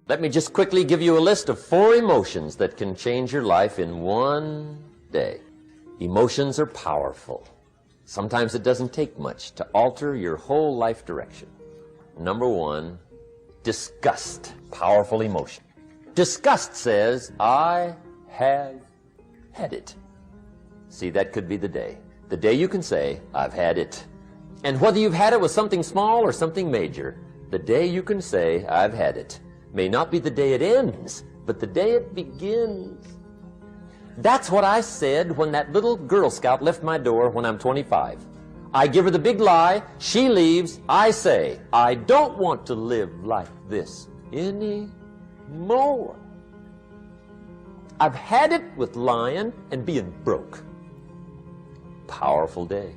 Let me just quickly give you a list of 4 emotions that can change your life in one day. Emotions are powerful. Sometimes it doesn't take much to alter your whole life direction. Number 1, disgust. Powerful emotion. Disgust says, I have had it. See, that could be the day. The day you can say, I've had it. And whether you've had it with something small or something major, the day you can say, I've had it, may not be the day it ends, but the day it begins. That's what I said when that little Girl Scout left my door when I'm 25. I give her the big lie, she leaves, I say, I don't want to live like this anymore. I've had it with lying and being broke. Powerful day.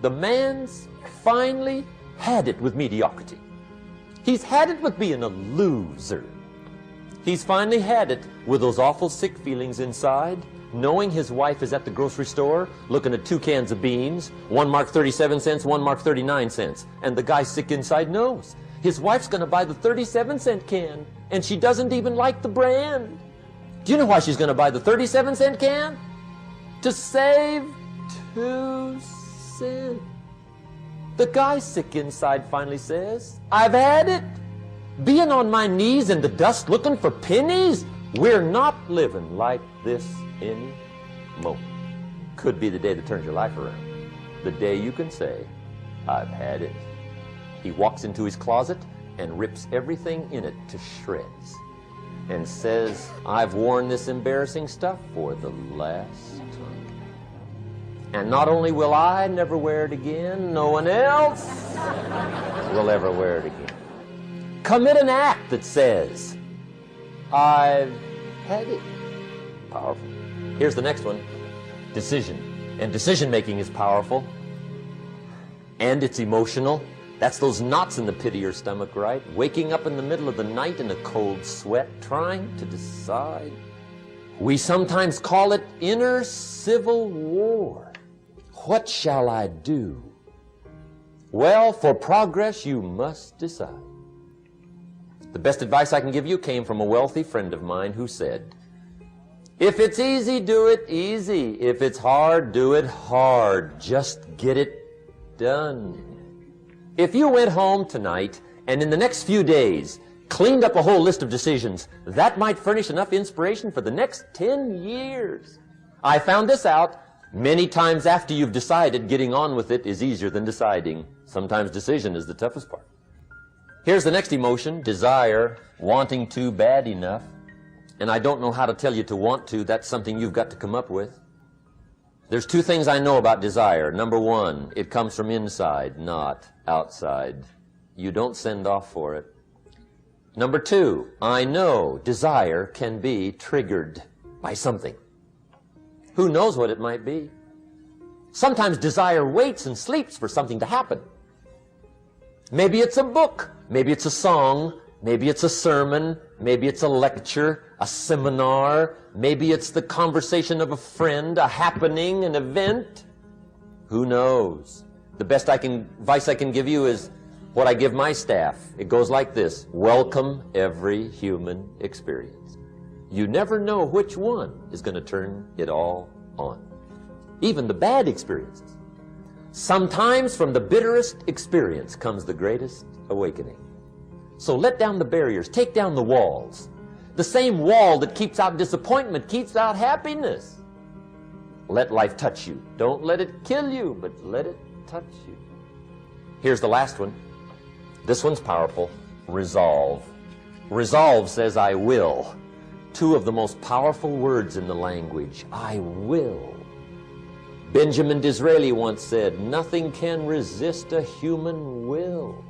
The man's finally had it with mediocrity. He's had it with being a loser. He's finally had it with those awful sick feelings inside, knowing his wife is at the grocery store looking at 2 cans of beans, one marked 37 cents, one marked 39 cents. And the guy sick inside knows his wife's going to buy the 37-cent can, and she doesn't even like the brand. Do you know why she's going to buy the 37-cent can? To save 2 cents. The guy sick inside finally says, I've had it. Being on my knees in the dust looking for pennies? We're not living like this anymore. Could be the day that turns your life around. The day you can say, I've had it. He walks into his closet and rips everything in it to shreds and says, I've worn this embarrassing stuff for the last time. And not only will I never wear it again, no one else will ever wear it again. Commit an act that says, I've had it. Powerful. Here's the next one. Decision. And decision making is powerful. And it's emotional. That's those knots in the pit of your stomach, right? Waking up in the middle of the night in a cold sweat, trying to decide. We sometimes call it inner civil war. What shall I do? Well, for progress, you must decide. The best advice I can give you came from a wealthy friend of mine who said, if it's easy, do it easy. If it's hard, do it hard. Just get it done. If you went home tonight and in the next few days cleaned up a whole list of decisions, that might furnish enough inspiration for the next 10 years. I found this out many times after you've decided. Getting on with it is easier than deciding. Sometimes decision is the toughest part. Here's the next emotion, desire, wanting to bad enough. And I don't know how to tell you to want to. That's something you've got to come up with. There's 2 things I know about desire. Number 1, it comes from inside, not outside. You don't send off for it. Number 2, I know desire can be triggered by something. Who knows what it might be? Sometimes desire waits and sleeps for something to happen. Maybe it's a book, maybe it's a song, maybe it's a sermon, maybe it's a lecture, a seminar, maybe it's the conversation of a friend, a happening, an event. Who knows? The best advice I can give you is what I give my staff. It goes like this: welcome every human experience. You never know which one is going to turn it all on. Even the bad experiences. Sometimes from the bitterest experience comes the greatest awakening. So let down the barriers, take down the walls. The same wall that keeps out disappointment keeps out happiness. Let life touch you. Don't let it kill you, but let it touch you. Here's the last one. This one's powerful. Resolve. Resolve says, I will. 2 of the most powerful words in the language. I will. Benjamin Disraeli once said, nothing can resist a human will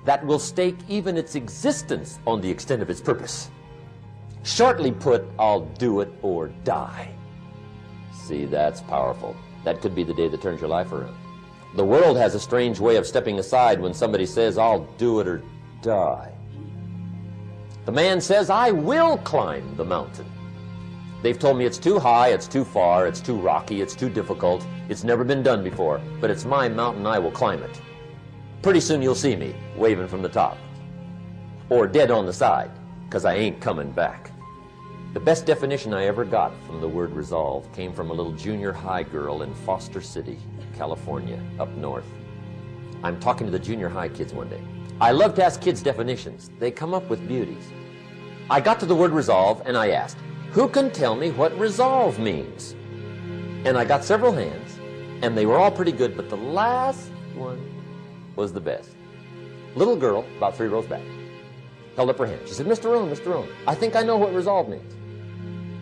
that will stake even its existence on the extent of its purpose. Shortly put, I'll do it or die. See, that's powerful. That could be the day that turns your life around. The world has a strange way of stepping aside when somebody says, I'll do it or die. The man says, I will climb the mountain. They've told me it's too high, it's too far, it's too rocky, it's too difficult, it's never been done before, but it's my mountain, I will climb it. Pretty soon you'll see me waving from the top. or dead on the side, because I ain't coming back. The best definition I ever got from the word resolve came from a little junior high girl in Foster City, California, up north. I'm talking to the junior high kids one day. I love to ask kids definitions. They come up with beauties. I got to the word resolve and I asked, who can tell me what resolve means? And I got several hands, and they were all pretty good, but the last one was the best. Little girl, about 3 rows back, held up her hand. She said, Mr. Rohn, I think I know what resolve means.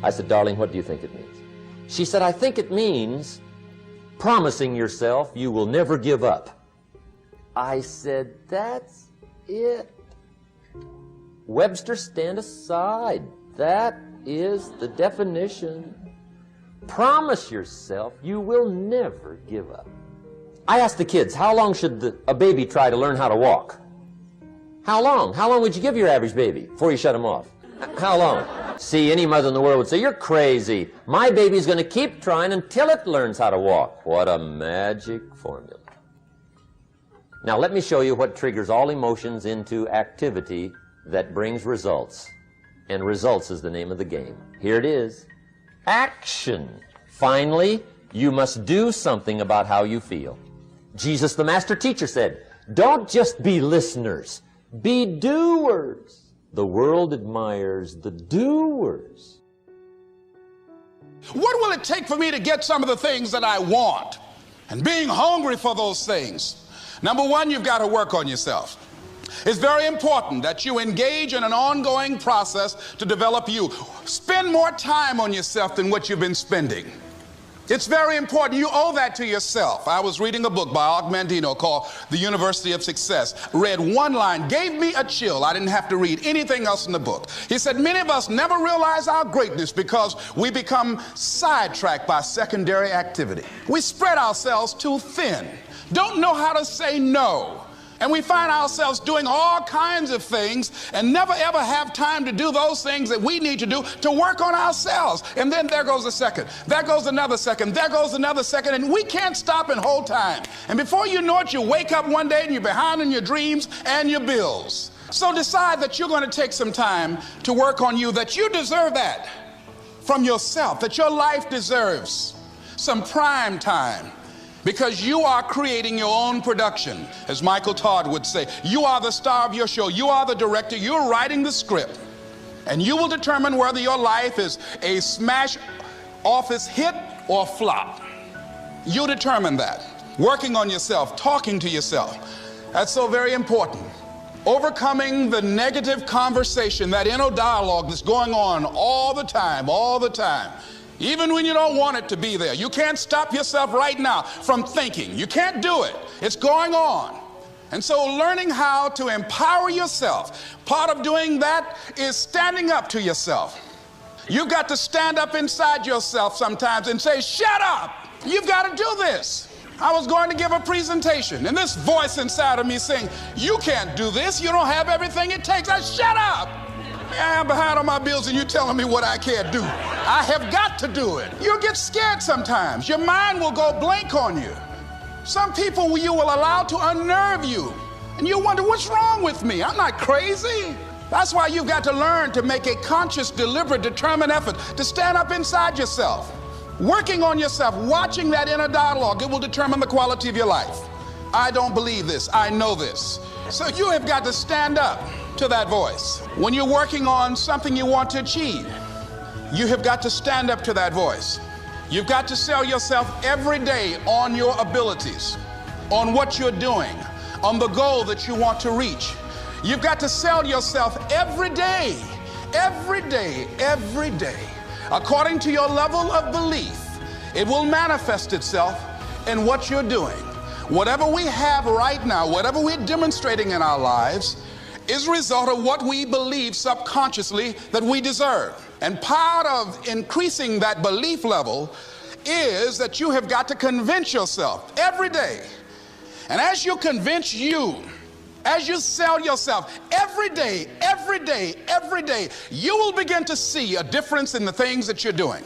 I said, darling, what do you think it means? She said, I think it means promising yourself you will never give up. I said, that's it. Webster, stand aside. That is the definition. Promise yourself you will never give up. I asked the kids, how long should a baby try to learn how to walk? How long? How long would you give your average baby before you shut him off? How long? See, any mother in the world would say, you're crazy. My baby's going to keep trying until it learns how to walk. What a magic formula. Now let me show you what triggers all emotions into activity that brings results. And results is the name of the game. Here it is. Action. Finally, you must do something about how you feel. Jesus, the master teacher, said, don't just be listeners, be doers. The world admires the doers. What will it take for me to get some of the things that I want? And being hungry for those things. Number one, you've got to work on yourself. It's very important that you engage in an ongoing process to develop you. Spend more time on yourself than what you've been spending. It's very important. You owe that to yourself. I was reading a book by Og Mandino called The University of Success. Read one line, gave me a chill. I didn't have to read anything else in the book. He said, many of us never realize our greatness because we become sidetracked by secondary activity. We spread ourselves too thin, don't know how to say no. And we find ourselves doing all kinds of things and never ever have time to do those things that we need to do to work on ourselves. And then there goes a second, there goes another second, there goes another second, and we can't stop and hold time. And before you know it, you wake up one day and you're behind on your dreams and your bills. So decide that you're going to take some time to work on you, that you deserve that from yourself, that your life deserves some prime time. Because you are creating your own production. As Michael Todd would say, you are the star of your show. You are the director. You're writing the script. And you will determine whether your life is a smash office hit or flop. You determine that. Working on yourself, talking to yourself. That's so very important. Overcoming the negative conversation, that inner dialogue that's going on all the time, even when you don't want it to be there. You can't stop yourself right now from thinking. You can't do it. It's going on. And so learning how to empower yourself, part of doing that is standing up to yourself. You've got to stand up inside yourself sometimes and say, shut up. You've got to do this. I was going to give a presentation, and this voice inside of me saying, you can't do this. You don't have everything it takes. I shut up. I'm behind on my bills and you're telling me what I can't do. I have got to do it. You'll get scared sometimes. Your mind will go blank on you. Some people you will allow to unnerve you. And you wonder, what's wrong with me? I'm not crazy. That's why you've got to learn to make a conscious, deliberate, determined effort to stand up inside yourself. Working on yourself, watching that inner dialogue, it will determine the quality of your life. I don't believe this. I know this. So you have got to stand up to that voice. When you're working on something you want to achieve, you have got to stand up to that voice. You've got to sell yourself every day on your abilities, on what you're doing, on the goal that you want to reach. You've got to sell yourself every day, according to your level of belief. It will manifest itself in what you're doing. Whatever we have right now, whatever we're demonstrating in our lives, is a result of what we believe subconsciously that we deserve. And part of increasing that belief level is that you have got to convince yourself every day. And as you convince you, as you sell yourself every day, you will begin to see a difference in the things that you're doing.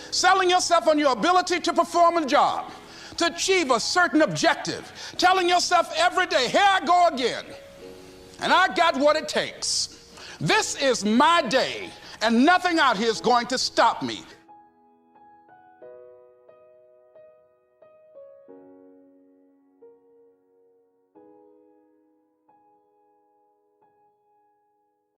Selling yourself on your ability to perform a job, to achieve a certain objective. Telling yourself every day, here I go again. And I got what it takes. This is my day, and nothing out here is going to stop me.